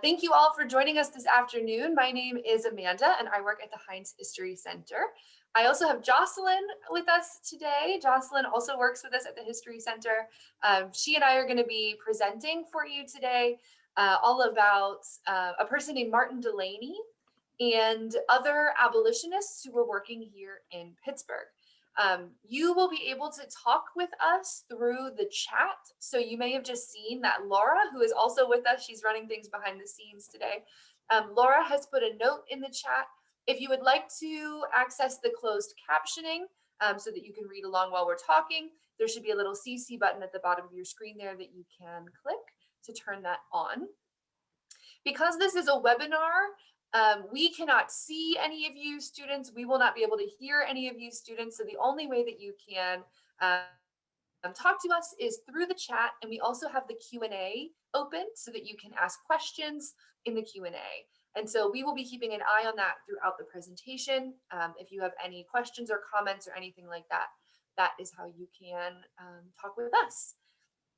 Thank you all for joining us this afternoon. My name is Amanda and I work at the Heinz History Center. I also have Jocelyn with us today. Jocelyn also works with us at the History Center. She and I are going to be presenting for you today all about a person named Martin Delany and other abolitionists who were working here in Pittsburgh. You will be able to talk with us through the chat. So you may have just seen that Laura, who is also with us, she's running things behind the scenes today. Laura has put a note in the chat. If you would like to access the closed captioning so that you can read along while we're talking, there should be a little CC button at the bottom of your screen there that you can click to turn that on. Because this is a webinar, we cannot see any of you students. We will not be able to hear any of you students. So the only way that you can talk to us is through the chat. And we also have the Q&A open so that you can ask questions in the Q&A. And so we will be keeping an eye on that throughout the presentation. If you have any questions or comments or anything like that, that is how you can talk with us.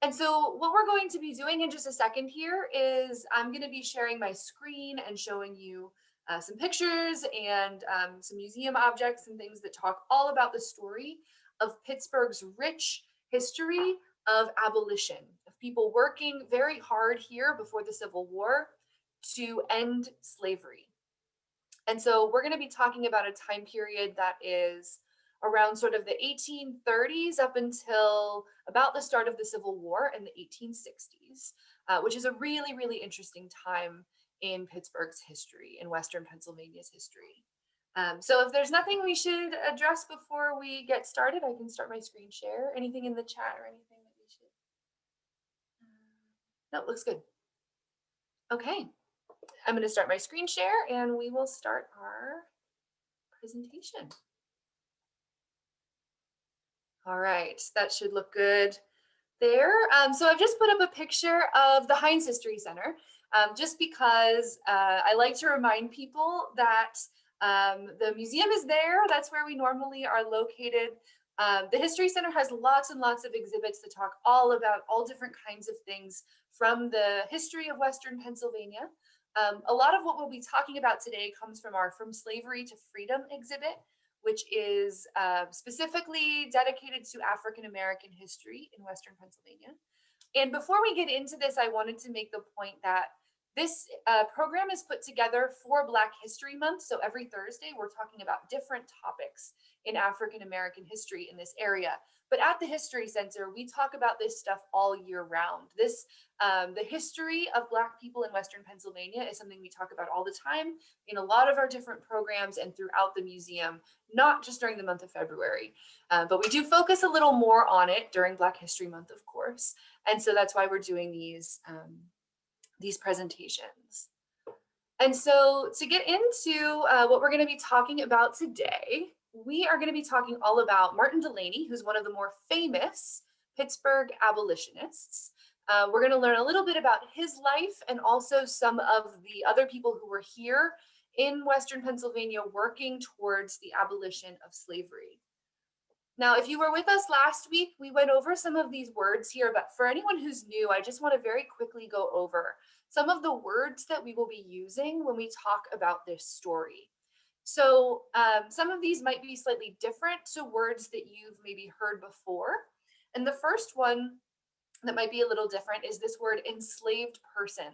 And so what we're going to be doing in just a second here is I'm going to be sharing my screen and showing you some pictures and some museum objects and things that talk all about the story of Pittsburgh's rich history of abolition, of people working very hard here before the Civil War to end slavery. And so we're going to be talking about a time period that is around sort of the 1830s up until about the start of the Civil War in the 1860s, which is a really, really interesting time in Pittsburgh's history, in Western Pennsylvania's history. So if there's nothing we should address before we get started, I can start my screen share. Anything in the chat or anything that we should? No, it looks good. Okay, I'm going to start my screen share and we will start our presentation. All right, that should look good there. So I've just put up a picture of the Heinz History Center, just because I like to remind people that the museum is there. That's where we normally are located. The History Center has lots and lots of exhibits that talk all about all different kinds of things from the history of Western Pennsylvania. A lot of what we'll be talking about today comes from our From Slavery to Freedom exhibit, which is specifically dedicated to African-American history in Western Pennsylvania. And before we get into this, I wanted to make the point that this program is put together for Black History Month. So every Thursday, we're talking about different topics in African-American history in this area. But at the History Center, we talk about this stuff all year round. The history of Black people in Western Pennsylvania is something we talk about all the time in a lot of our different programs and throughout the museum, not just during the month of February. But we do focus a little more on it during Black History Month, of course. And so that's why we're doing these presentations. And so to get into what we're going to be talking about today, we are going to be talking all about Martin Delany, who's one of the more famous Pittsburgh abolitionists. We're going to learn a little bit about his life and also some of the other people who were here in Western Pennsylvania working towards the abolition of slavery. Now, if you were with us last week, we went over some of these words here, but for anyone who's new, I just want to very quickly go over some of the words that we will be using when we talk about this story. So some of these might be slightly different to words that you've maybe heard before. And the first one that might be a little different is this word enslaved person.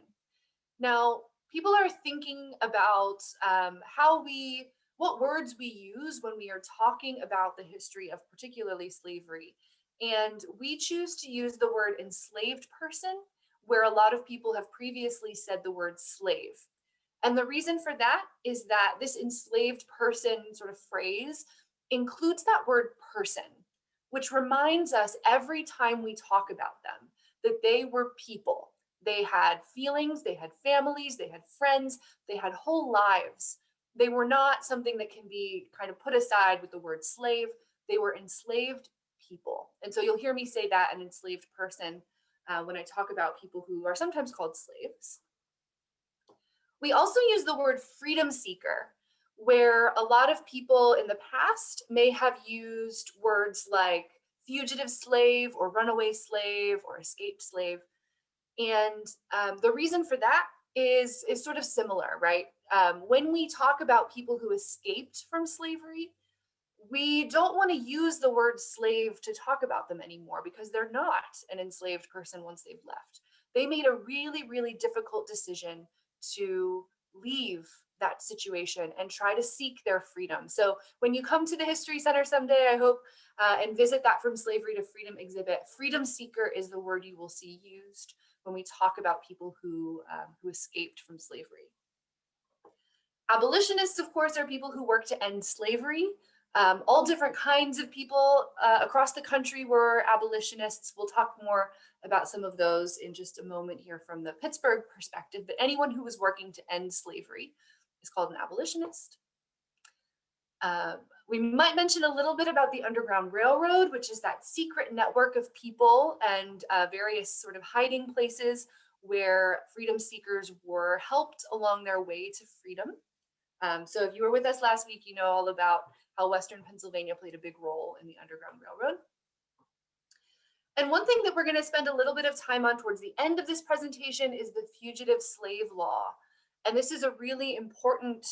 Now, people are thinking about what words we use when we are talking about the history of particularly slavery. And we choose to use the word enslaved person, where a lot of people have previously said the word slave. And the reason for that is that this enslaved person sort of phrase includes that word person, which reminds us every time we talk about them that they were people. They had feelings, they had families, they had friends, they had whole lives. They were not something that can be kind of put aside with the word slave. They were enslaved people. And so you'll hear me say that, an enslaved person, when I talk about people who are sometimes called slaves. We also use the word freedom seeker, where a lot of people in the past may have used words like fugitive slave or runaway slave or escaped slave. And the reason for that is sort of similar, right? When we talk about people who escaped from slavery, we don't want to use the word slave to talk about them anymore because they're not an enslaved person once they've left. They made a really, really difficult decision to leave that situation and try to seek their freedom. So when you come to the History Center someday, I hope, and visit that From Slavery to Freedom exhibit, freedom seeker is the word you will see used when we talk about people who escaped from slavery. Abolitionists, of course, are people who work to end slavery. All different kinds of people across the country were abolitionists. We'll talk more about some of those in just a moment here from the Pittsburgh perspective, but anyone who was working to end slavery is called an abolitionist. We might mention a little bit about the Underground Railroad, which is that secret network of people and various sort of hiding places where freedom seekers were helped along their way to freedom. So if you were with us last week, you know all about how Western Pennsylvania played a big role in the Underground Railroad. And one thing that we're going to spend a little bit of time on towards the end of this presentation is the Fugitive Slave Law. And this is a really important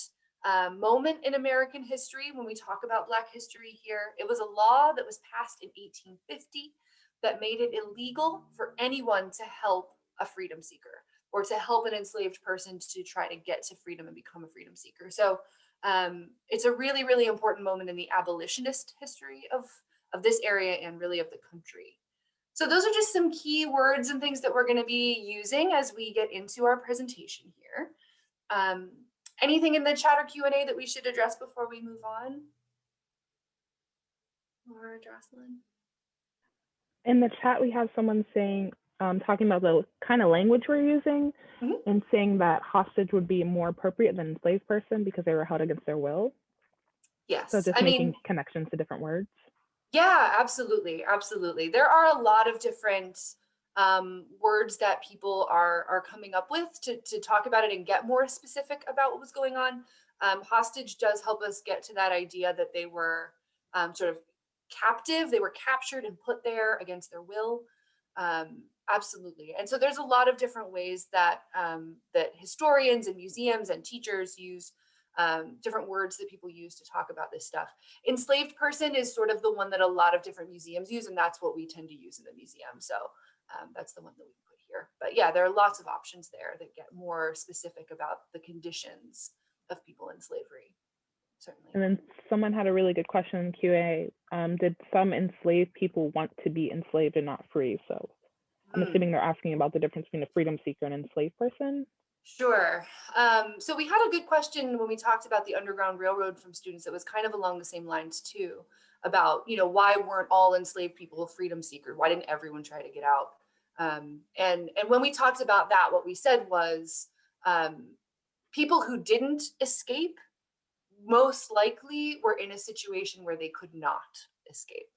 moment in American history when we talk about Black history here. It was a law that was passed in 1850 that made it illegal for anyone to help a freedom seeker or to help an enslaved person to try to get to freedom and become a freedom seeker. So it's a really, really important moment in the abolitionist history of this area and really of the country. So those are just some key words and things that we're going to be using as we get into our presentation here. Anything in the chat or Q&A that we should address before we move on? Laura, Jocelyn? In the chat, we have someone saying, talking about the kind of language we're using, and saying that hostage would be more appropriate than enslaved person because they were held against their will. Yes. So just making connections to different words. Yeah, absolutely. Absolutely. There are a lot of different words that people are coming up with to talk about it and get more specific about what was going on. Hostage does help us get to that idea that they were sort of captive. They were captured and put there against their will. Absolutely. And so there's a lot of different ways that that historians and museums and teachers use different words that people use to talk about this stuff. Enslaved person is sort of the one that a lot of different museums use, and that's what we tend to use in the museum. So that's the one that we put here. But yeah, there are lots of options there that get more specific about the conditions of people in slavery. Certainly. And then someone had a really good question in QA. Did some enslaved people want to be enslaved and not free? So I'm assuming they're asking about the difference between a freedom seeker and an enslaved person. Sure. So we had a good question when we talked about the Underground Railroad from students that was kind of along the same lines too, about, you know, why weren't all enslaved people freedom seekers? Why didn't everyone try to get out? And when we talked about that, what we said was people who didn't escape most likely were in a situation where they could not escape.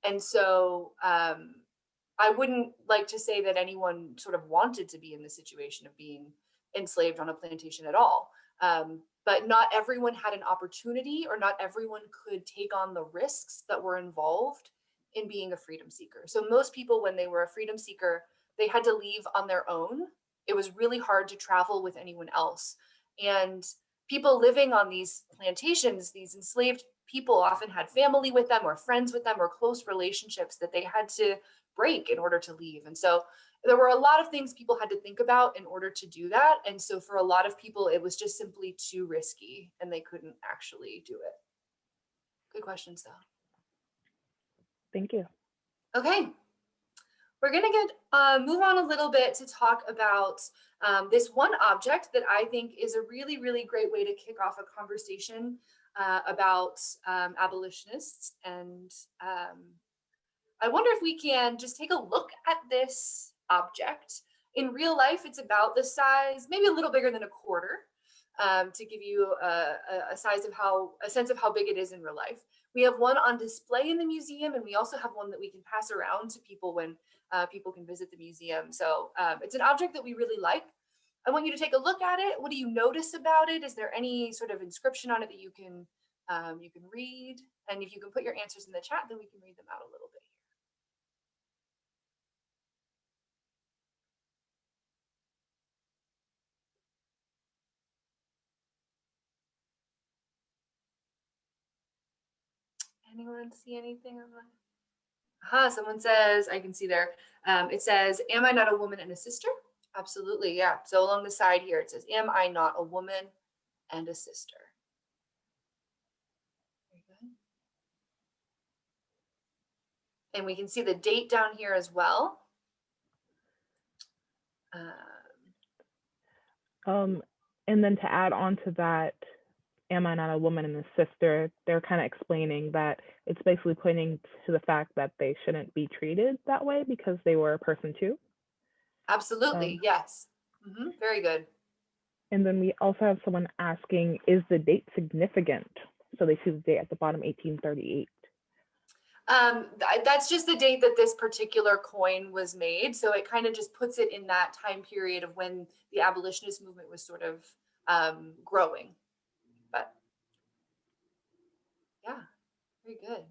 And so I wouldn't like to say that anyone sort of wanted to be in the situation of being enslaved on a plantation at all. But not everyone had an opportunity, or not everyone could take on the risks that were involved in being a freedom seeker. So most people, when they were a freedom seeker, they had to leave on their own. It was really hard to travel with anyone else. And people living on these plantations, these enslaved people often had family with them or friends with them or close relationships that they had to break in order to leave. And so there were a lot of things people had to think about in order to do that. And so for a lot of people, it was just simply too risky and they couldn't actually do it. Good questions though. Thank you. Okay. We're going to move on a little bit to talk about this one object that I think is a really, really great way to kick off a conversation about abolitionists. And I wonder if we can just take a look at this object. In real life, it's about the size, maybe a little bigger than a quarter, to give you a sense of how big it is in real life. We have one on display in the museum, and we also have one that we can pass around to people when people can visit the museum. So it's an object that we really like. I want you to take a look at it. What do you notice about it? Is there any sort of inscription on it that you can read? And if you can put your answers in the chat, then we can read them out a little bit. Anyone see anything on that? Someone says, I can see there, it says, am I not a woman and a sister? Absolutely, yeah. So along the side here, it says, am I not a woman and a sister? Very good. And we can see the date down here as well. And then to add on to that, am I not a woman and a sister, they're kind of explaining that it's basically pointing to the fact that they shouldn't be treated that way because they were a person too. Absolutely, yes. Very good. And then we also have someone asking, is the date significant? So they see the date at the bottom, 1838. That's just the date that this particular coin was made. So it kind of just puts it in that time period of when the abolitionist movement was sort of growing. But yeah, very good.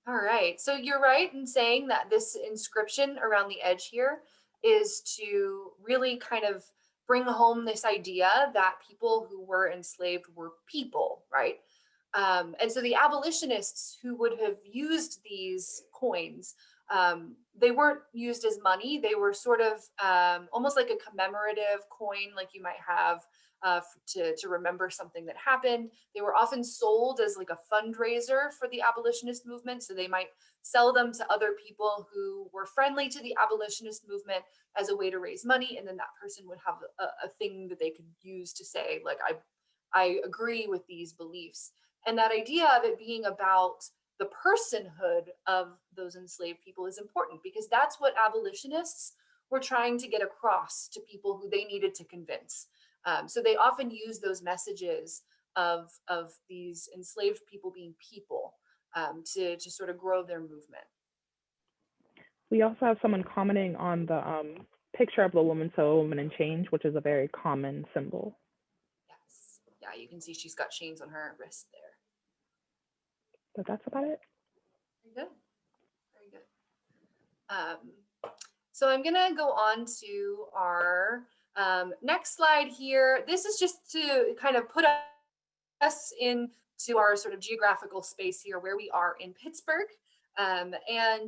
All right, so you're right in saying that this inscription around the edge here is to really kind of bring home this idea that people who were enslaved were people, right? And so the abolitionists who would have used these coins, they weren't used as money. They were sort of almost like a commemorative coin, like you might have to remember something that happened. They were often sold as like a fundraiser for the abolitionist movement. So they might sell them to other people who were friendly to the abolitionist movement as a way to raise money. And then that person would have a thing that they could use to say, like, I agree with these beliefs. And that idea of it being about the personhood of those enslaved people is important because that's what abolitionists were trying to get across to people who they needed to convince. So they often use those messages of these enslaved people being people to sort of grow their movement. We also have someone commenting on the picture of the woman, so a woman in chains, which is a very common symbol. Yes, yeah, you can see she's got chains on her wrist there. So that's about it. Very good, very good. So I'm gonna go on to our next slide here. This is just to kind of put us into our sort of geographical space here where we are in Pittsburgh. And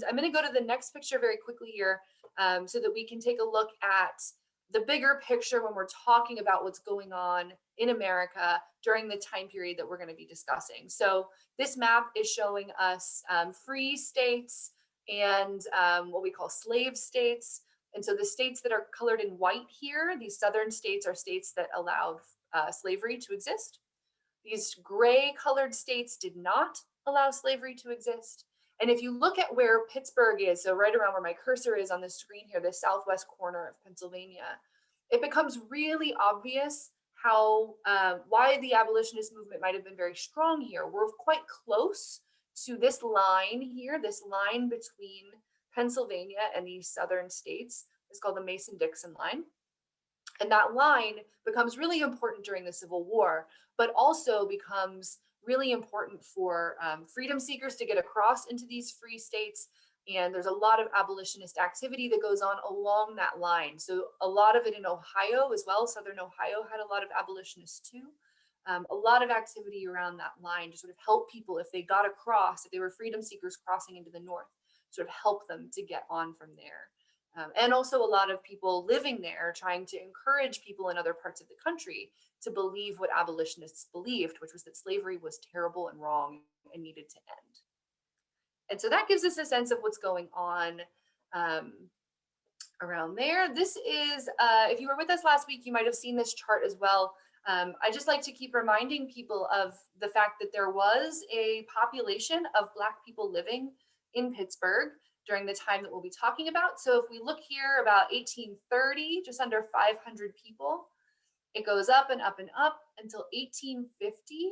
I'm going to go to the next picture very quickly here so that we can take a look at the bigger picture when we're talking about what's going on in America during the time period that we're going to be discussing. So this map is showing us free states and what we call slave states. And so the states that are colored in white here, these southern states are states that allowed slavery to exist. These gray colored states did not allow slavery to exist. And if you look at where Pittsburgh is, so right around where my cursor is on the screen here, the southwest corner of Pennsylvania, it becomes really obvious how why the abolitionist movement might have been very strong here. We're quite close to this line here, this line between Pennsylvania and these southern states. It's called the Mason-Dixon line. And that line becomes really important during the Civil War, but also becomes really important for freedom seekers to get across into these free states. And there's a lot of abolitionist activity that goes on along that line. So a lot of it in Ohio as well. Southern Ohio had a lot of abolitionists too. A lot of activity around that line to sort of help people if they got across, if they were freedom seekers crossing into the north, sort of help them to get on from there. And also a lot of people living there trying to encourage people in other parts of the country to believe what abolitionists believed, which was that slavery was terrible and wrong and needed to end. And so that gives us a sense of what's going on around there. This is, if you were with us last week, you might have seen this chart as well. I just like to keep reminding people of the fact that there was a population of Black people living in Pittsburgh during the time that we'll be talking about. So if we look here about 1830, just under 500 people, it goes up and up and up until 1850,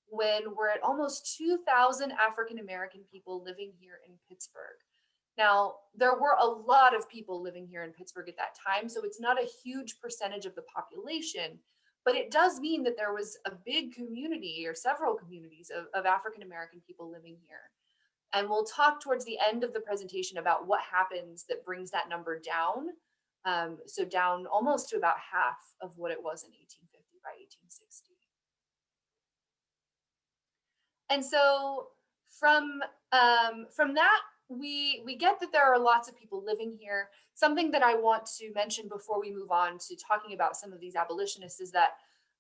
when we're at almost 2,000 African-American people living here in Pittsburgh. Now, there were a lot of people living here in Pittsburgh at that time, so it's not a huge percentage of the population, but it does mean that there was a big community or several communities of African-American people living here. And we'll talk towards the end of the presentation about what happens that brings that number down. So down almost to about half of what it was in 1850 by 1860. And so from that, we get that there are lots of people living here. Something that I want to mention before we move on to talking about some of these abolitionists is that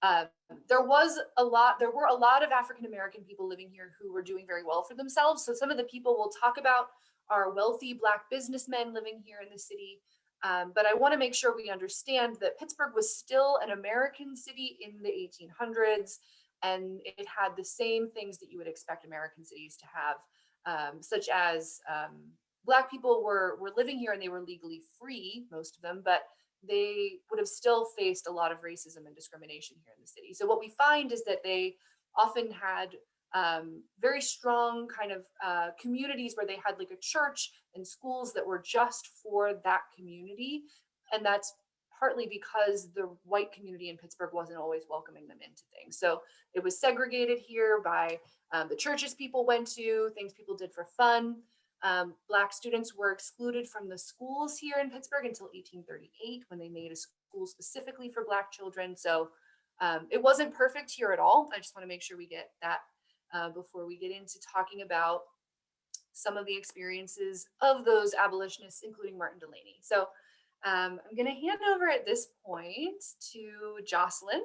um, there were a lot of African American people living here who were doing very well for themselves. So some of the people we'll talk about are wealthy Black businessmen living here in the city. But I want to make sure we understand that Pittsburgh was still an American city in the 1800s, and it had the same things that you would expect American cities to have, such as Black people were living here and they were legally free, most of them, but they would have still faced a lot of racism and discrimination here in the city. So what we find is that they often had very strong kind of communities where they had like a church and schools that were just for that community. And that's partly because the white community in Pittsburgh wasn't always welcoming them into things. So it was segregated here by the churches people went to, things people did for fun. Black students were excluded from the schools here in Pittsburgh until 1838 when they made a school specifically for Black children. So it wasn't perfect here at all. I just want to make sure we get that before we get into talking about some of the experiences of those abolitionists, including Martin Delany. So I'm going to hand over at this point to Jocelyn,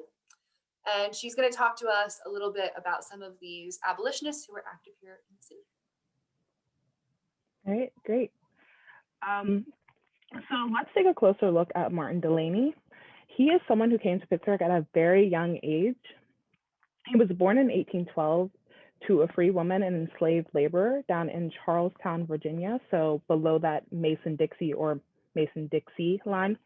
and she's going to talk to us a little bit about some of these abolitionists who were active here in the city. All right, great. So let's take a closer look at Martin Delany. He is someone who came to Pittsburgh at a very young age. He was born in 1812 to a free woman and enslaved laborer down in Charlestown, Virginia, so below that Mason-Dixie or Mason-Dixie line.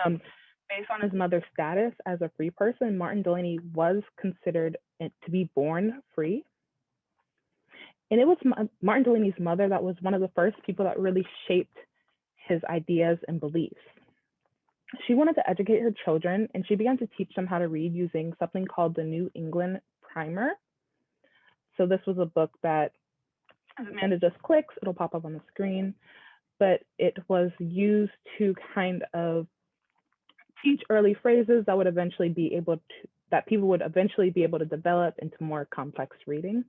Based on his mother's status as a free person, Martin Delany was considered to be born free. And it was Martin Delany's mother that was one of the first people that really shaped his ideas and beliefs. She wanted to educate her children, and she began to teach them how to read using something called the New England Primer. So this was a book that, as Amanda just clicks, it'll pop up on the screen, but it was used to kind of teach early phrases that would eventually be able to, that people would eventually be able to develop into more complex reading.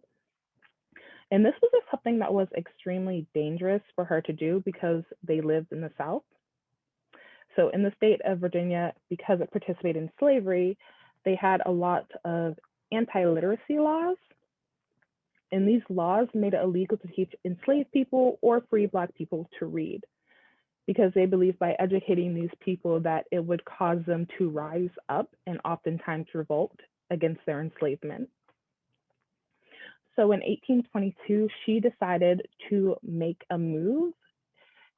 And this was something that was extremely dangerous for her to do because they lived in the South. So in the state of Virginia, because it participated in slavery, they had a lot of anti-literacy laws. And these laws made it illegal to teach enslaved people or free Black people to read, because they believed by educating these people that it would cause them to rise up and oftentimes revolt against their enslavement. So in 1822, she decided to make a move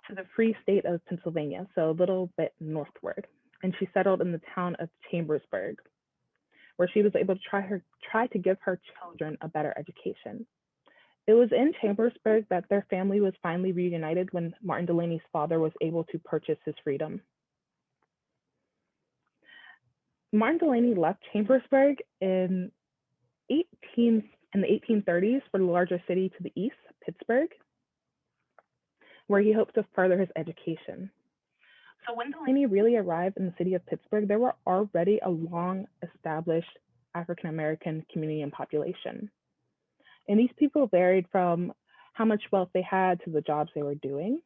to the free state of Pennsylvania, so a little bit northward. And she settled in the town of Chambersburg, where she was able to try to give her children a better education. It was in Chambersburg that their family was finally reunited when Martin Delany's father was able to purchase his freedom. Martin Delany left Chambersburg in the 1830s for the larger city to the east, Pittsburgh, where he hoped to further his education. So when Delany really arrived in the city of Pittsburgh, there were already a long-established African-American community and population. And these people varied from how much wealth they had to the jobs they were doing.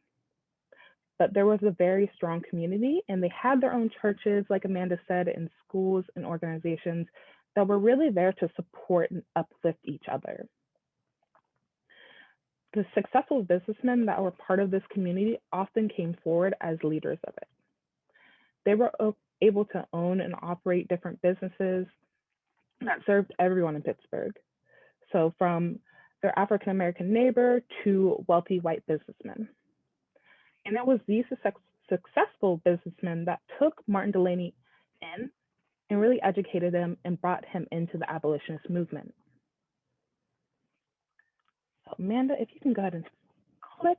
But there was a very strong community, and they had their own churches, like Amanda said, and schools and organizations that were really there to support and uplift each other. The successful businessmen that were part of this community often came forward as leaders of it. They were able to own and operate different businesses that served everyone in Pittsburgh. So from their African-American neighbor to wealthy white businessmen. And it was these successful businessmen that took Martin Delany in and really educated him and brought him into the abolitionist movement. So Amanda, if you can go ahead and click,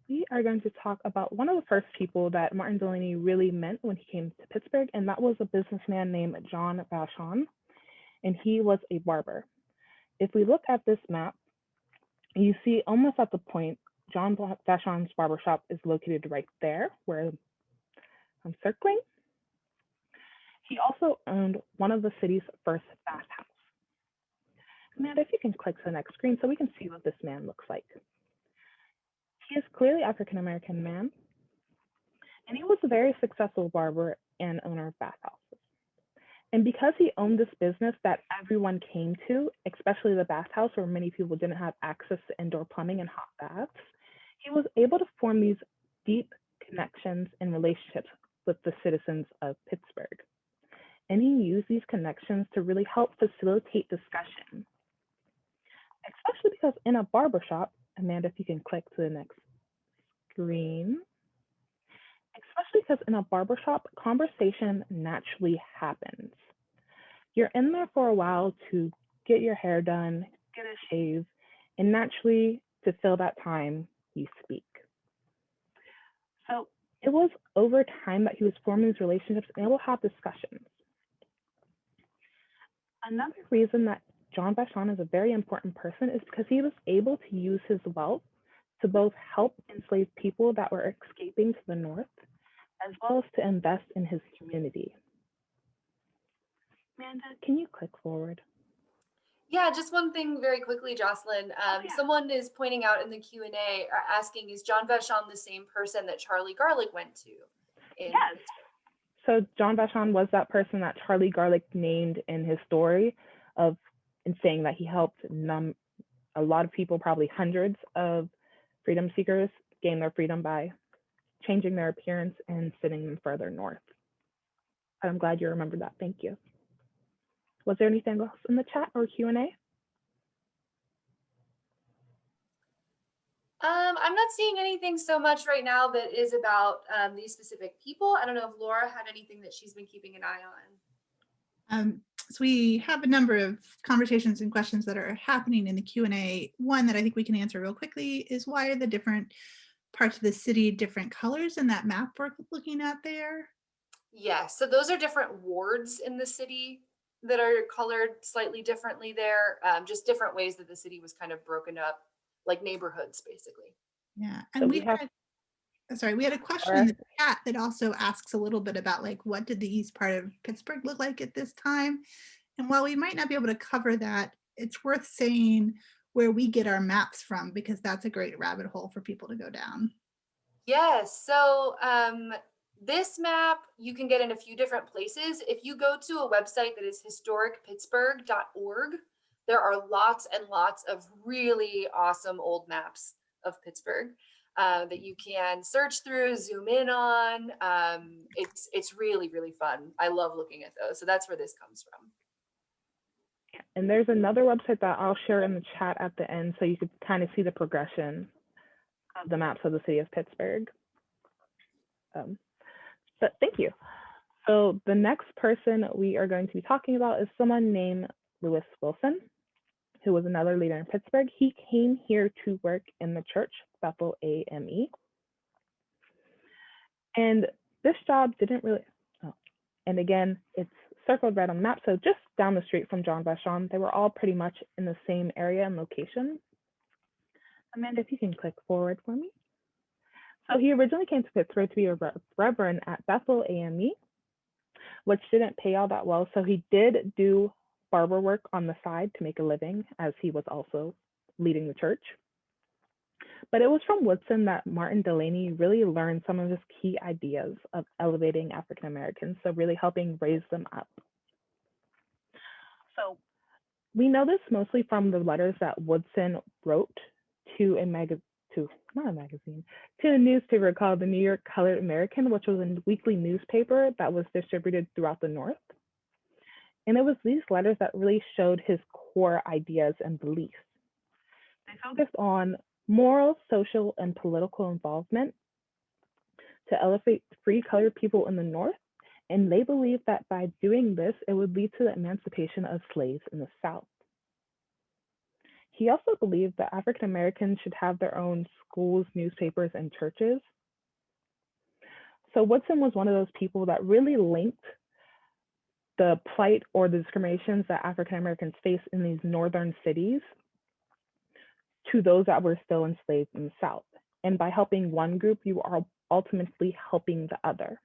we are going to talk about one of the first people that Martin Delany really met when he came to Pittsburgh, and that was a businessman named John Valshan, and he was a barber. If we look at this map, you see almost at the point, John Valshan's barbershop is located right there where I'm circling. He also owned one of the city's first fast house. Amanda, if you can click to the next screen so we can see what this man looks like. He is clearly African American man, and he was a very successful barber and owner of bathhouses. And because he owned this business that everyone came to, especially the bathhouse where many people didn't have access to indoor plumbing and hot baths, he was able to form these deep connections and relationships with the citizens of Pittsburgh. And he used these connections to really help facilitate discussion, especially because in a barbershop, Amanda, if you can click to the next screen, especially because in a barbershop, conversation naturally happens. You're in there for a while to get your hair done, get a shave, and naturally to fill that time, you speak. So it was over time that he was forming these relationships and able to have discussions. Another reason that John Valshan is a very important person is because he was able to use his wealth to both help enslaved people that were escaping to the North, as well as to invest in his community. Amanda, can you click forward? Yeah, just one thing very quickly, Jocelyn. Someone is pointing out in the Q&A, asking, is John Valshan the same person that Charlie Garlick went to? Yes. So John Valshan was that person that Charlie Garlick named in his story of, in saying that he helped a lot of people, probably hundreds of freedom seekers, gain their freedom by changing their appearance and sending them further north. I'm glad you remembered that. Thank you. Was there anything else in the chat or Q&A? I'm not seeing anything so much right now that is about these specific people. I don't know if Laura had anything that she's been keeping an eye on. So we have a number of conversations and questions that are happening in the Q&A. One that I think we can answer real quickly is, why are the different parts of the city different colors in that map we're looking at there? Yes, so those are different wards in the city that are colored slightly differently there, just different ways that the city was kind of broken up, like neighborhoods, basically. Yeah, So and we had a question in the chat that also asks a little bit about, like, what did the east part of Pittsburgh look like at this time? And while we might not be able to cover that, it's worth saying where we get our maps from, because that's a great rabbit hole for people to go down. Yes, so this map you can get in a few different places. If you go to a website that is historicpittsburgh.org, there are lots and lots of really awesome old maps of Pittsburgh that you can search through, zoom in on. It's really, really fun. I love looking at those. So that's where this comes from. And there's another website that I'll share in the chat at the end so you could kind of see the progression of the maps of the city of Pittsburgh. But thank you. So the next person we are going to be talking about is someone named Lewis Wilson, who was another leader in Pittsburgh. He came here to work in the church, Bethel AME. And this job didn't really, and again, it's circled red on the map. So just down the street from John Valshan, they were all pretty much in the same area and location. Amanda, if you can click forward for me. So he originally came to Pittsburgh to be a reverend at Bethel AME, which didn't pay all that well. So he did do barber work on the side to make a living, as he was also leading the church. But it was from Woodson that Martin Delany really learned some of his key ideas of elevating African Americans, so really helping raise them up. So we know this mostly from the letters that Woodson wrote to a newspaper called the New York Colored American, which was a weekly newspaper that was distributed throughout the North. And it was these letters that really showed his core ideas and beliefs. They focused on moral, social, and political involvement to elevate free colored people in the North. And they believed that by doing this, it would lead to the emancipation of slaves in the South. He also believed that African Americans should have their own schools, newspapers, and churches. So Woodson was one of those people that really linked the plight or the discriminations that African Americans face in these northern cities to those that were still enslaved in the South. And by helping one group, you are ultimately helping the other.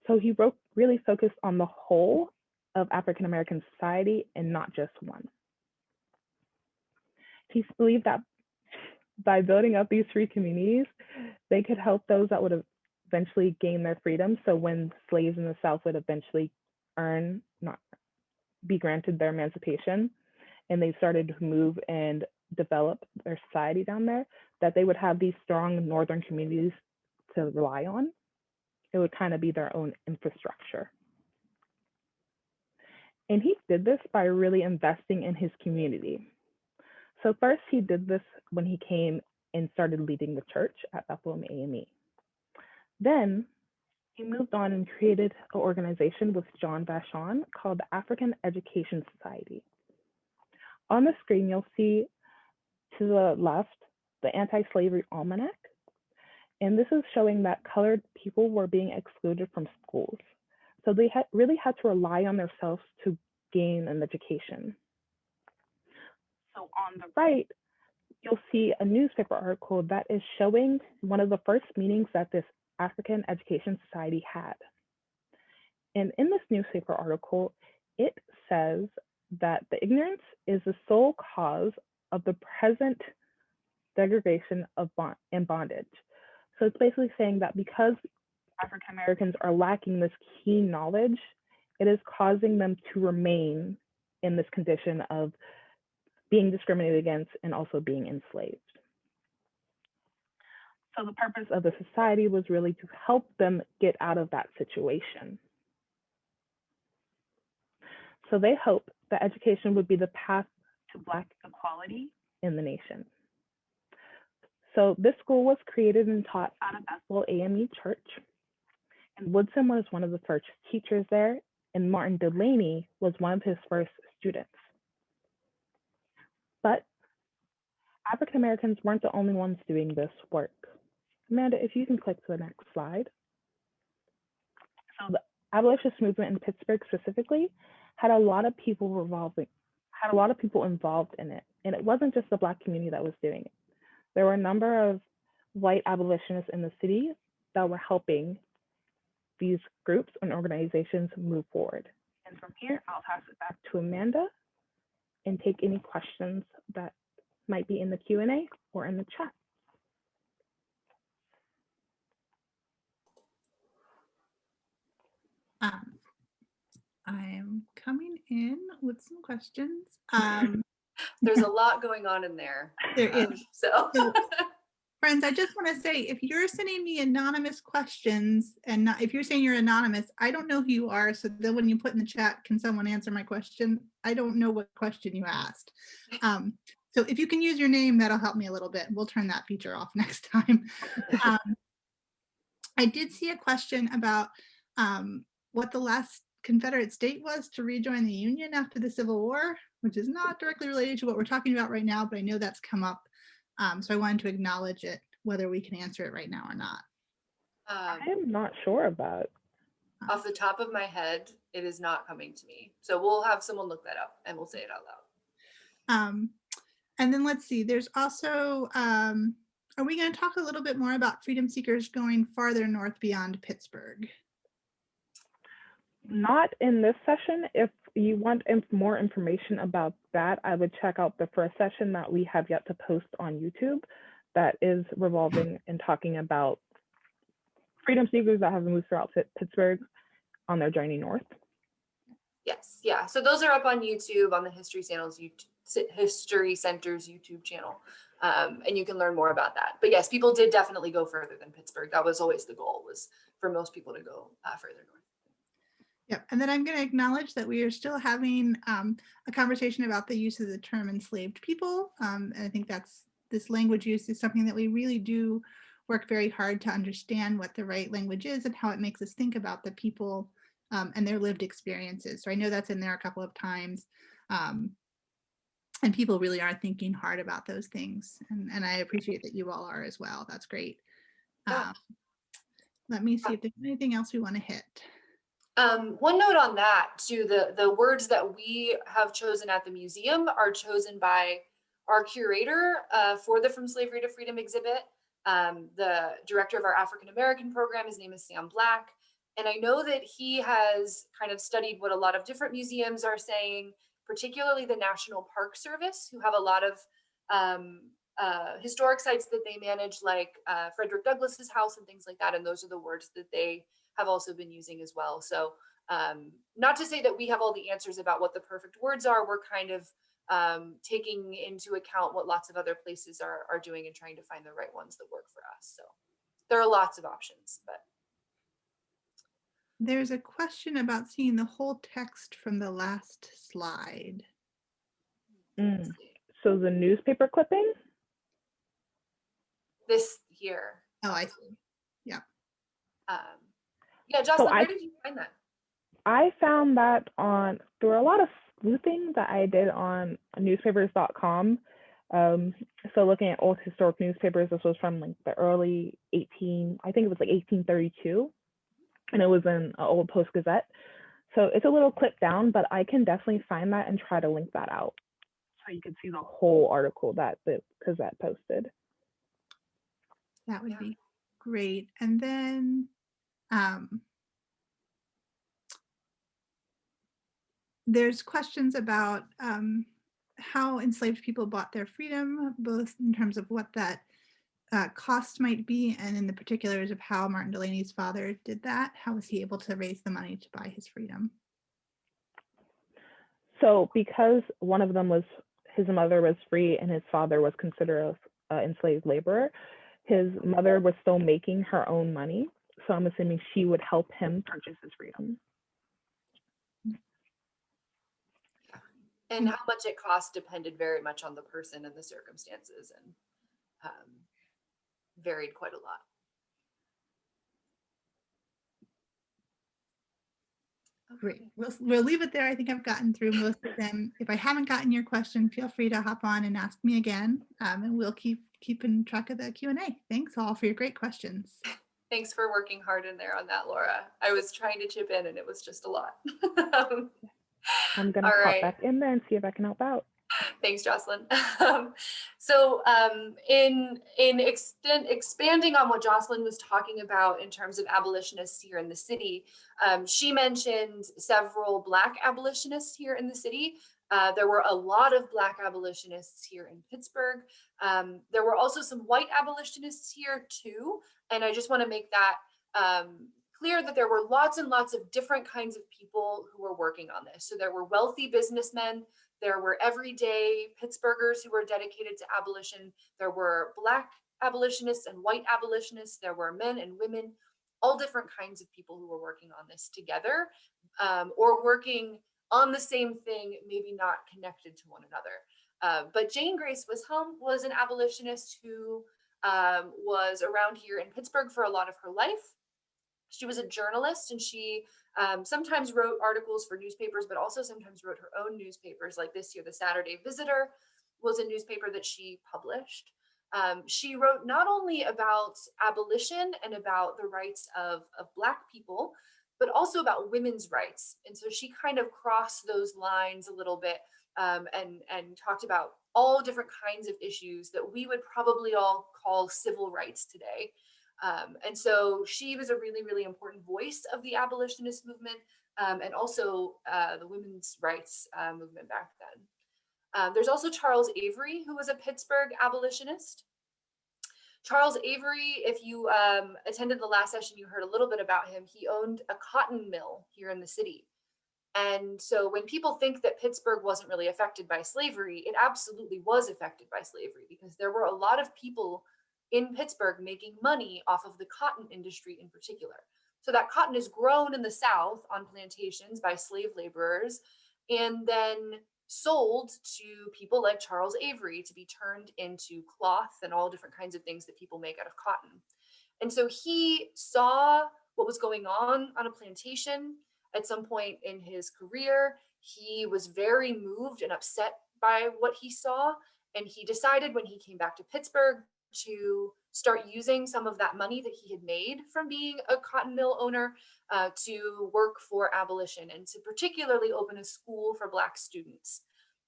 So he really focused on the whole of African American society and not just one. He believed that by building up these free communities, they could help those that would eventually gain their freedom. So when slaves in the South would eventually not be granted their emancipation, and they started to move and develop their society down there, that they would have these strong northern communities to rely on. It would kind of be their own infrastructure. And he did this by really investing in his community. So first he did this when he came and started leading the church at Bethlehem AME. Then he moved on and created an organization with John Valshan called the African Education Society. On the screen, you'll see to the left, the Anti-Slavery Almanac. And this is showing that colored people were being excluded from schools. So they really had to rely on themselves to gain an education. So on the right, you'll see a newspaper article that is showing one of the first meetings that this African Education Society had. And in this newspaper article, it says that the ignorance is the sole cause of the present degradation of and bondage. So it's basically saying that because African Americans are lacking this key knowledge, it is causing them to remain in this condition of being discriminated against and also being enslaved. So the purpose of the society was really to help them get out of that situation. So they hope that education would be the path to Black equality in the nation. So this school was created and taught out of Bethel AME Church. And Woodson was one of the first teachers there, and Martin Delany was one of his first students. But African Americans weren't the only ones doing this work. Amanda, if you can click to the next slide. So the abolitionist movement in Pittsburgh specifically had a lot of people involved in it. And it wasn't just the Black community that was doing it. There were a number of white abolitionists in the city that were helping these groups and organizations move forward. And from here, I'll pass it back to Amanda and take any questions that might be in the Q&A or in the chat. I'm coming in with some questions. There's a lot going on in there. There is. So friends, I just want to say, if you're sending me anonymous questions and if you're saying you're anonymous, I don't know who you are. So then when you put in the chat, can someone answer my question? I don't know what question you asked. So if you can use your name, that'll help me a little bit. We'll turn that feature off next time. I did see a question about what the last Confederate state was to rejoin the Union after the Civil War, which is not directly related to what we're talking about right now, but I know that's come up. So I wanted to acknowledge it, whether we can answer it right now or not. I am not sure about. Off the top of my head, it is not coming to me. So we'll have someone look that up and we'll say it out loud. And then let's see, there's also, are we going to talk a little bit more about freedom seekers going farther north beyond Pittsburgh? Not in this session. If you want more information about that, I would check out the first session that we have yet to post on YouTube that is revolving and talking about freedom seekers that have moved throughout Pittsburgh on their journey north. Yes, yeah. So those are up on YouTube on the History Center's YouTube channel. And you can learn more about that. But yes, people did definitely go further than Pittsburgh. That was always the goal, was for most people to go further north. Yep. And then I'm going to acknowledge that we are still having a conversation about the use of the term enslaved people. And I think this language use is something that we really do work very hard to understand what the right language is and how it makes us think about the people and their lived experiences. So I know that's in there a couple of times. And people really are thinking hard about those things. And I appreciate that you all are as well. That's great. Let me see if there's anything else we want to hit. One note on that too, the words that we have chosen at the museum are chosen by our curator for the From Slavery to Freedom exhibit, the director of our African American program. His name is Sam Black. And I know that he has kind of studied what a lot of different museums are saying, particularly the National Park Service, who have a lot of historic sites that they manage, like Frederick Douglass's house and things like that. And those are the words that they have also been using as well. So not to say that we have all the answers about what the perfect words are. We're kind of taking into account what lots of other places are doing and trying to find the right ones that work for us. So there are lots of options, but. There's a question about seeing the whole text from the last slide. So the newspaper clipping? This here. Oh, I see. Yeah. Yeah, Jocelyn, where did you find that? I found that there were a lot of sleuthing that I did on newspapers.com. So looking at old historic newspapers, this was from like the early I think it was like 1832. And it was in an old Post Gazette. So it's a little clipped down, but I can definitely find that and try to link that out. So you can see the whole article that the Gazette posted. That would be great. And then there's questions about how enslaved people bought their freedom, both in terms of what that cost might be, and in the particulars of how Martin Delany's father did that. How was he able to raise the money to buy his freedom? So because one of them was, his mother was free and his father was considered an enslaved laborer, his mother was still making her own money. So I'm assuming she would help him purchase his freedom. And how much it cost depended very much on the person and the circumstances, and varied quite a lot. Great. We'll leave it there. I think I've gotten through most of them. If I haven't gotten your question, feel free to hop on and ask me again, and we'll keeping track of the Q&A. Thanks all for your great questions. Thanks for working hard in there on that, Laura. I was trying to chip in and it was just a lot. I'm going to pop back in there and see if I can help out. Thanks, Jocelyn. So in expanding on what Jocelyn was talking about in terms of abolitionists here in the city, she mentioned several Black abolitionists here in the city. There were a lot of Black abolitionists here in Pittsburgh. There were also some white abolitionists here too. And I just want to make that clear that there were lots and lots of different kinds of people who were working on this. So there were wealthy businessmen. There were everyday Pittsburghers who were dedicated to abolition. There were Black abolitionists and white abolitionists. There were men and women, all different kinds of people who were working on this together, or working on the same thing, maybe not connected to one another. But Jane Grace was an abolitionist who was around here in Pittsburgh for a lot of her life. She was a journalist, and she sometimes wrote articles for newspapers, but also sometimes wrote her own newspapers. Like this year, the Saturday Visitor was a newspaper that she published. She wrote not only about abolition and about the rights of Black people, but also about women's rights. And so she kind of crossed those lines a little bit and talked about all different kinds of issues that we would probably all call civil rights today. And so she was a really, really important voice of the abolitionist movement, and also the women's rights movement back then. There's also Charles Avery, who was a Pittsburgh abolitionist. Charles Avery, if you attended the last session, you heard a little bit about him. He owned a cotton mill here in the city. And so when people think that Pittsburgh wasn't really affected by slavery, it absolutely was affected by slavery, because there were a lot of people in Pittsburgh making money off of the cotton industry in particular. So that cotton is grown in the South on plantations by slave laborers and then sold to people like Charles Avery to be turned into cloth and all different kinds of things that people make out of cotton. And so he saw what was going on a plantation at some point in his career. He was very moved and upset by what he saw. And he decided when he came back to Pittsburgh to start using some of that money that he had made from being a cotton mill owner to work for abolition, and to particularly open a school for Black students.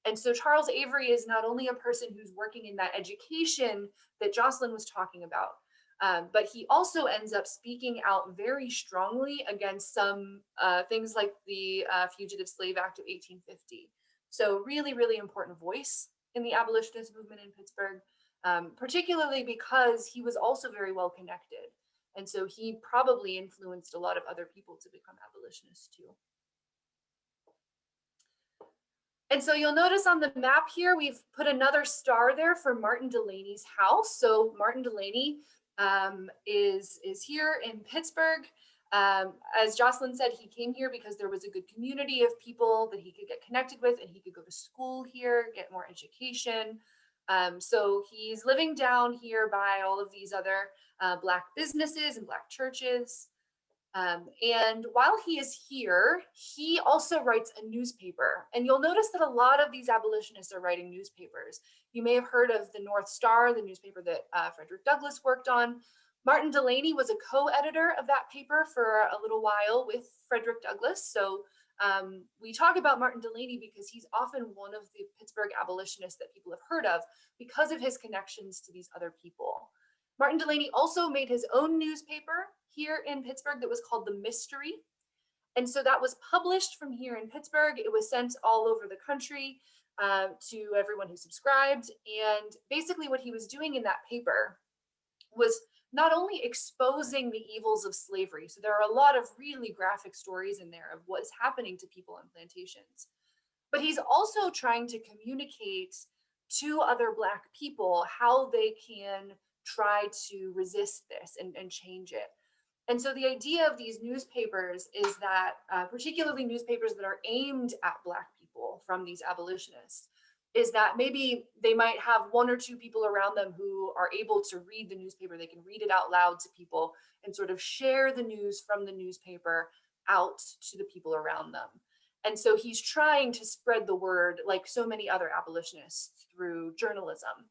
And so Charles Avery is not only a person who's working in that education that Jocelyn was talking about, but he also ends up speaking out very strongly against some things like the Fugitive Slave Act of 1850. So really, really important voice in the abolitionist movement in Pittsburgh, particularly because he was also very well connected. And so he probably influenced a lot of other people to become abolitionists too. And so you'll notice on the map here, we've put another star there for Martin Delany's house. So Martin Delany is here in Pittsburgh. As Jocelyn said, he came here because there was a good community of people that he could get connected with, and he could go to school here, get more education. So he's living down here by all of these other Black businesses and Black churches. And while he is here, he also writes a newspaper. And you'll notice that a lot of these abolitionists are writing newspapers. You may have heard of the North Star, the newspaper that Frederick Douglass worked on. Martin Delany was a co-editor of that paper for a little while with Frederick Douglass. So we talk about Martin Delany because he's often one of the Pittsburgh abolitionists that people have heard of because of his connections to these other people. Martin Delany also made his own newspaper here in Pittsburgh that was called The Mystery. And so that was published from here in Pittsburgh. It was sent all over the country to everyone who subscribed. And basically what he was doing in that paper was not only exposing the evils of slavery. So there are a lot of really graphic stories in there of what is happening to people on plantations, but he's also trying to communicate to other Black people how they can try to resist this and change it. And so the idea of these newspapers is that, particularly newspapers that are aimed at Black people from these abolitionists, is that maybe they might have one or two people around them who are able to read the newspaper. They can read it out loud to people and sort of share the news from the newspaper out to the people around them. And so he's trying to spread the word, like so many other abolitionists, through journalism.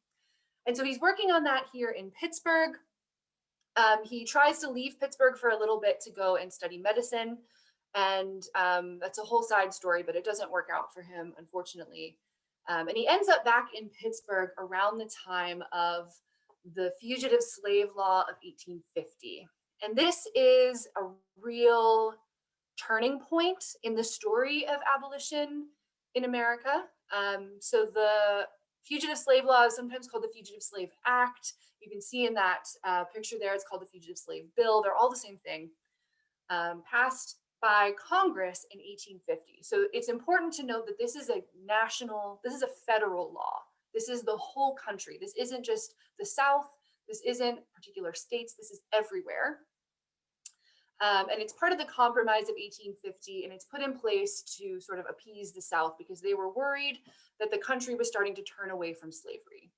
And so he's working on that here in Pittsburgh. He tries to leave Pittsburgh for a little bit to go and study medicine. And that's a whole side story, but it doesn't work out for him, unfortunately. And he ends up back in Pittsburgh around the time of the Fugitive Slave Law of 1850. And this is a real turning point in the story of abolition in America. So the Fugitive Slave Law is sometimes called the Fugitive Slave Act. You can see in that picture there, it's called the Fugitive Slave Bill. They're all the same thing. Passed by Congress in 1850. So it's important to note that this is a federal law. This is the whole country. This isn't just the South. This isn't particular states. This is everywhere. And it's part of the Compromise of 1850, and it's put in place to sort of appease the South because they were worried that the country was starting to turn away from slavery.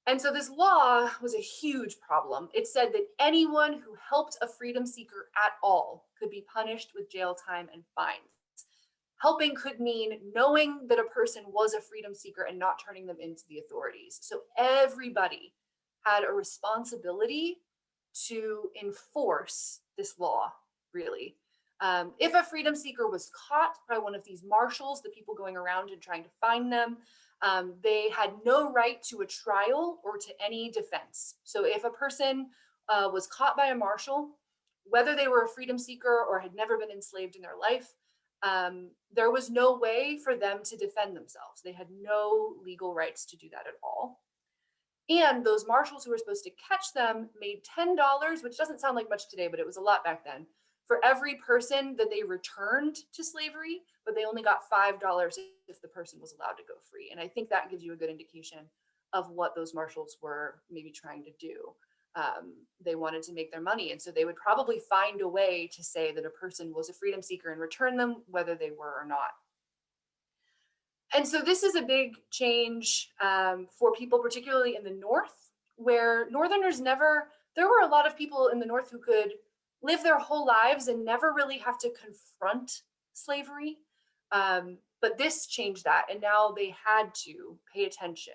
And so this law was a huge problem. It said that anyone who helped a freedom seeker at all could be punished with jail time and fines. Helping could mean knowing that a person was a freedom seeker and not turning them into the authorities. So everybody had a responsibility to enforce this law, really. If a freedom seeker was caught by one of these marshals, the people going around and trying to find them, they had no right to a trial or to any defense. So if a person was caught by a marshal, whether they were a freedom seeker or had never been enslaved in their life, there was no way for them to defend themselves. They had no legal rights to do that at all. And those marshals who were supposed to catch them made $10, which doesn't sound like much today, but it was a lot back then, for every person that they returned to slavery, but they only got $5 if the person was allowed to go free. And I think that gives you a good indication of what those marshals were maybe trying to do. They wanted to make their money. And so they would probably find a way to say that a person was a freedom seeker and return them, whether they were or not. And so this is a big change for people, particularly in the North, where Northerners there were a lot of people in the North who could live their whole lives and never really have to confront slavery. But this changed that, and now they had to pay attention.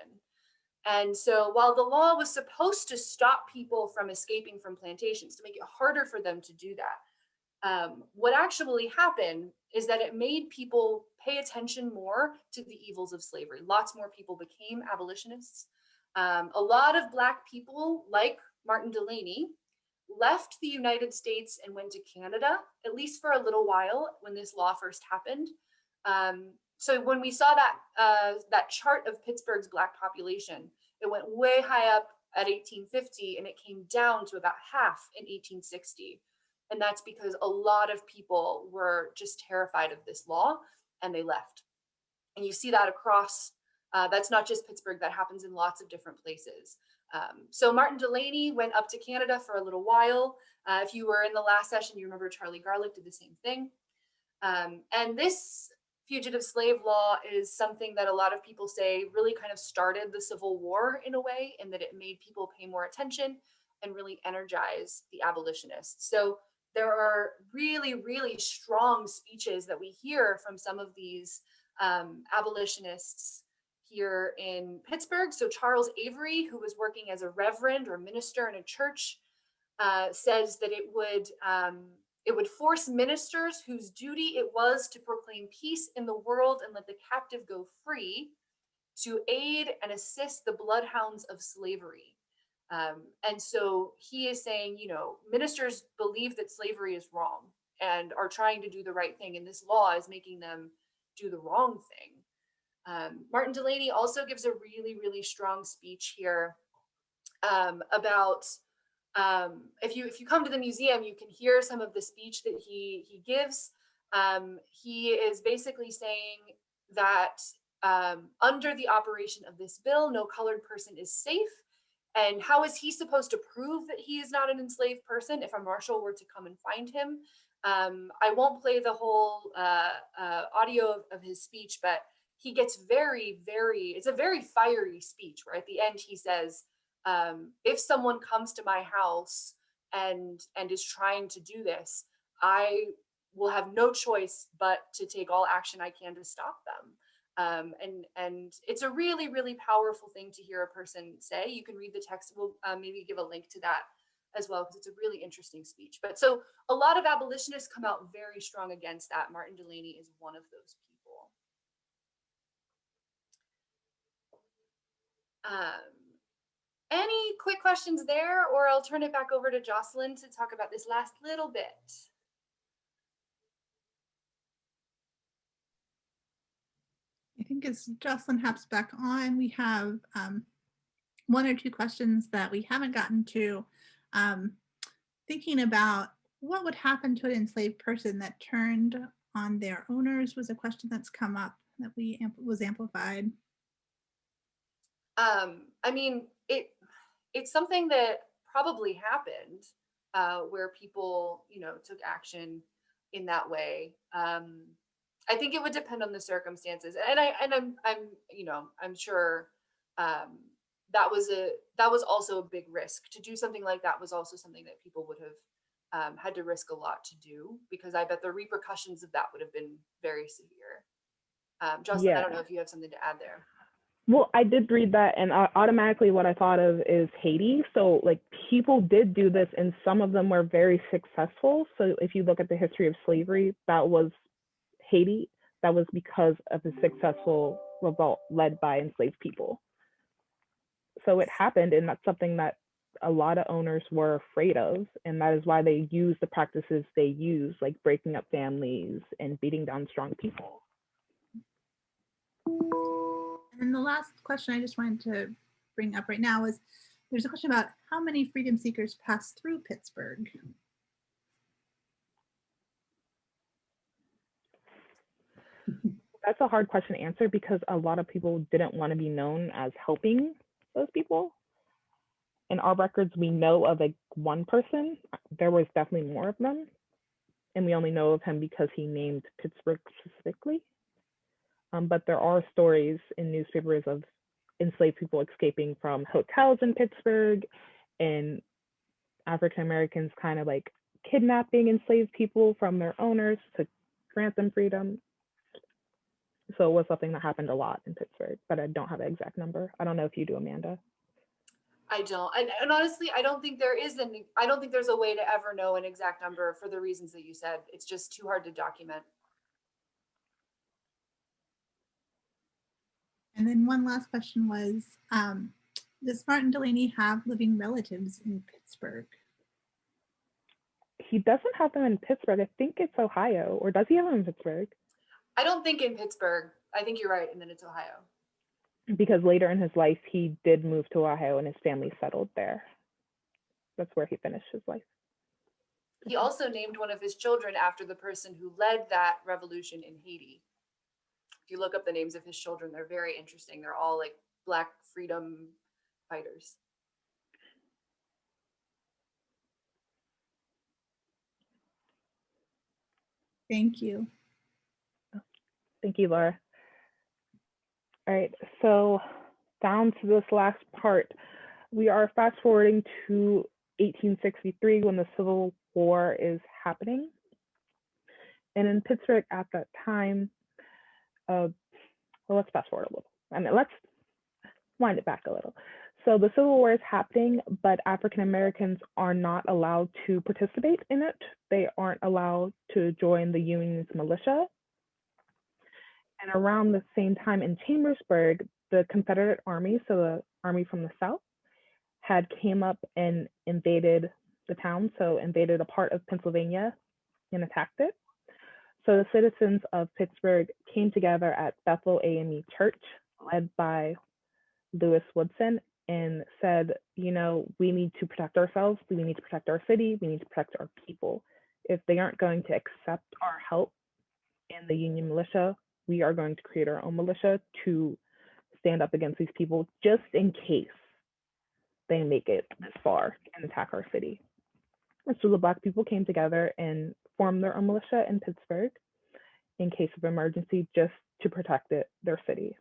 And so while the law was supposed to stop people from escaping from plantations, to make it harder for them to do that, what actually happened is that it made people pay attention more to the evils of slavery. Lots more people became abolitionists. A lot of Black people, like Martin Delany, left the United States and went to Canada, at least for a little while when this law first happened, So when we saw that chart of Pittsburgh's Black population, it went way high up at 1850 and it came down to about half in 1860. And that's because a lot of people were just terrified of this law and they left. And you see that across, that's not just Pittsburgh, that happens in lots of different places. So Martin Delany went up to Canada for a little while. If you were in the last session, you remember Charlie Garlick did the same thing. And this fugitive slave law is something that a lot of people say really kind of started the Civil War in a way, in that it made people pay more attention and really energize the abolitionists. So there are really, really strong speeches that we hear from some of these abolitionists here in Pittsburgh. So Charles Avery, who was working as a reverend or minister in a church, says that it would force ministers whose duty it was to proclaim peace in the world and let the captive go free to aid and assist the bloodhounds of slavery. And so he is saying, you know, ministers believe that slavery is wrong and are trying to do the right thing, and this law is making them do the wrong thing. Martin Delany also gives a really, really strong speech here about if you come to the museum, you can hear some of the speech that he gives. He is basically saying that under the operation of this bill, no colored person is safe. And how is he supposed to prove that he is not an enslaved person if a marshal were to come and find him? I won't play the whole audio of his speech, but he gets it's a very fiery speech where at the end he says, if someone comes to my house and is trying to do this, I will have no choice but to take all action I can to stop them. And it's a really, really powerful thing to hear a person say. You can read the text. We'll maybe give a link to that as well, because it's a really interesting speech. But so a lot of abolitionists come out very strong against that. Martin Delany is one of those people. Any quick questions there, or I'll turn it back over to Jocelyn to talk about this last little bit. I think as Jocelyn hops back on, we have one or two questions that we haven't gotten to. Thinking about what would happen to an enslaved person that turned on their owners was a question that's come up that was amplified. I mean, it's something that probably happened where people, you know, took action in that way. I think it would depend on the circumstances, and I'm sure that was also a big risk. To do something like that was also something that people would have had to risk a lot to do, because I bet the repercussions of that would have been very severe. Jocelyn, yeah. I don't know if you have something to add there. Well, I did read that, and automatically what I thought of is Haiti. So like people did do this, and some of them were very successful. So if you look at the history of slavery, that was Haiti. That was because of a successful revolt led by enslaved people. So it happened, and that's something that a lot of owners were afraid of, and that is why they use the practices they use, like breaking up families and beating down strong people. And the last question I just wanted to bring up right now is, there's a question about how many freedom seekers passed through Pittsburgh? That's a hard question to answer, because a lot of people didn't want to be known as helping those people. In our records, we know of like one person. There was definitely more of them, and we only know of him because he named Pittsburgh specifically. But there are stories in newspapers of enslaved people escaping from hotels in Pittsburgh, and African Americans kind of like kidnapping enslaved people from their owners to grant them freedom. So it was something that happened a lot in Pittsburgh, but I don't have an exact number. I don't know if you do, Amanda. I don't, and honestly, I don't think there's a way to ever know an exact number for the reasons that you said. It's just too hard to document. And then one last question was, does Martin Delany have living relatives in Pittsburgh? He doesn't have them in Pittsburgh. I think it's Ohio, or does he have them in Pittsburgh? I don't think in Pittsburgh. I think you're right. And then it's Ohio. Because later in his life, he did move to Ohio and his family settled there. That's where he finished his life. He also named one of his children after the person who led that revolution in Haiti. If you look up the names of his children, they're very interesting. They're all like Black freedom fighters. Thank you. Thank you, Laura. All right, so down to this last part, we are fast forwarding to 1863 when the Civil War is happening. And in Pittsburgh at that time, well, let's fast forward a little. I mean, let's wind it back a little. So the Civil War is happening, but African Americans are not allowed to participate in it. They aren't allowed to join the Union's militia. And around the same time in Chambersburg, the Confederate Army, so the army from the South, had came up and invaded the town, so invaded a part of Pennsylvania and attacked it. So the citizens of Pittsburgh came together at Bethel AME Church, led by Lewis Woodson, and said, you know, we need to protect ourselves, we need to protect our city, we need to protect our people. If they aren't going to accept our help in the Union militia, we are going to create our own militia to stand up against these people just in case they make it this far and attack our city. And so the Black people came together and formed their own militia in Pittsburgh in case of emergency, just to protect their city.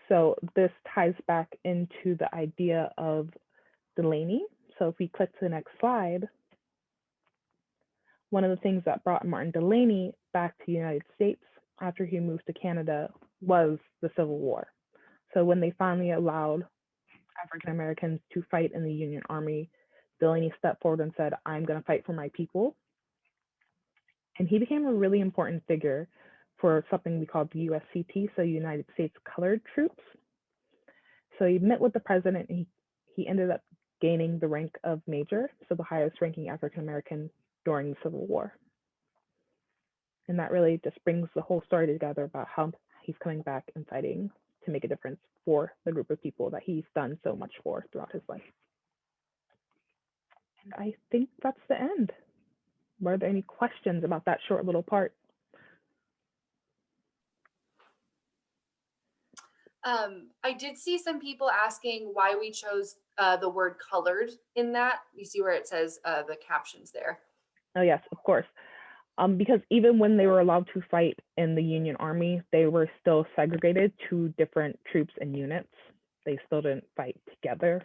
So this ties back into the idea of Delany. So if we click to the next slide, one of the things that brought Martin Delany back to the United States after he moved to Canada was the Civil War. So when they finally allowed African Americans to fight in the Union Army, Delany stepped forward and said, I'm going to fight for my people. And he became a really important figure for something we call the USCT, so United States Colored Troops. So he met with the president, and he ended up gaining the rank of major, so the highest ranking African American during the Civil War. And that really just brings the whole story together about how he's coming back and fighting to make a difference for the group of people that he's done so much for throughout his life. And I think that's the end. Were there any questions about that short little part? I did see some people asking why we chose the word colored in that. You see where it says the captions there. Oh yes, of course. Because even when they were allowed to fight in the Union Army, they were still segregated to different troops and units. They still didn't fight together.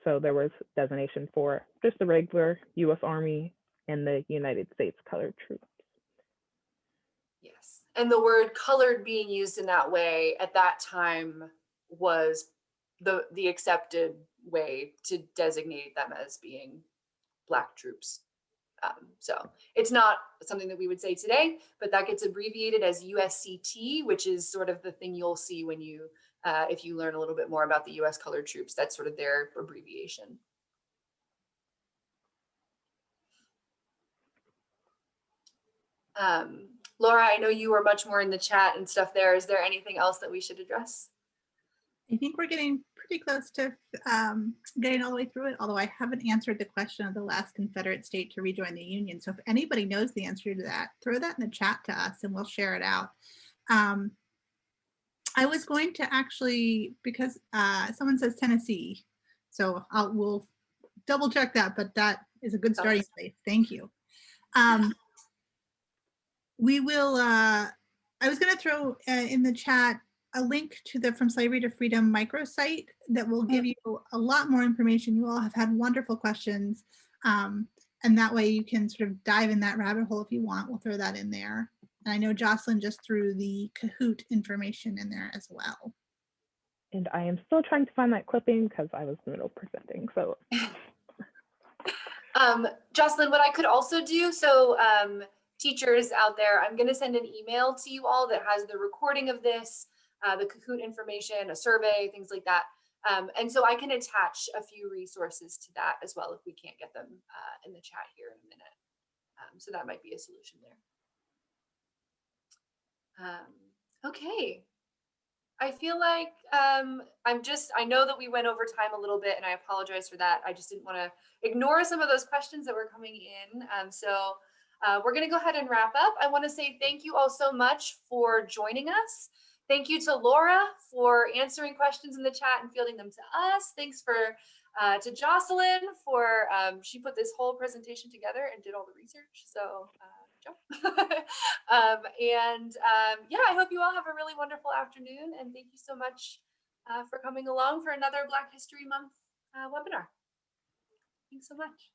So there was designation for just the regular U.S. Army and the United States Colored Troops. Yes, and the word colored being used in that way at that time was the accepted way to designate them as being Black troops. So it's not something that we would say today, but that gets abbreviated as USCT, which is sort of the thing you'll see when you, if you learn a little bit more about the US Colored Troops, that's sort of their abbreviation. Laura, I know you were much more in the chat and stuff there. Is there anything else that we should address? I think we're getting pretty close to getting all the way through it, although I haven't answered the question of the last Confederate state to rejoin the Union. So if anybody knows the answer to that, throw that in the chat to us and we'll share it out. I was going to actually, because someone says Tennessee, so we'll double check that, but that is a good starting place. Thank you. We will, I was going to throw in the chat a link to the From Slavery to Freedom microsite that will give you a lot more information. You all have had wonderful questions. And that way you can sort of dive in that rabbit hole if you want. We'll throw that in there. And I know Jocelyn just threw the Kahoot information in there as well. And I am still trying to find that clipping because I was in the middle of presenting. So, Jocelyn, what I could also do, so teachers out there, I'm going to send an email to you all that has the recording of this, the Kahoot information, a survey, things like that. And so I can attach a few resources to that as well if we can't get them in the chat here in a minute. So that might be a solution there. Okay. I feel like I know that we went over time a little bit and I apologize for that. I just didn't want to ignore some of those questions that were coming in. So we're going to go ahead and wrap up. I want to say thank you all so much for joining us. Thank you to Laura for answering questions in the chat and fielding them to us. Thanks to Jocelyn for, she put this whole presentation together and did all the research. So yeah, I hope you all have a really wonderful afternoon, and thank you so much for coming along for another Black History Month webinar. Thanks so much.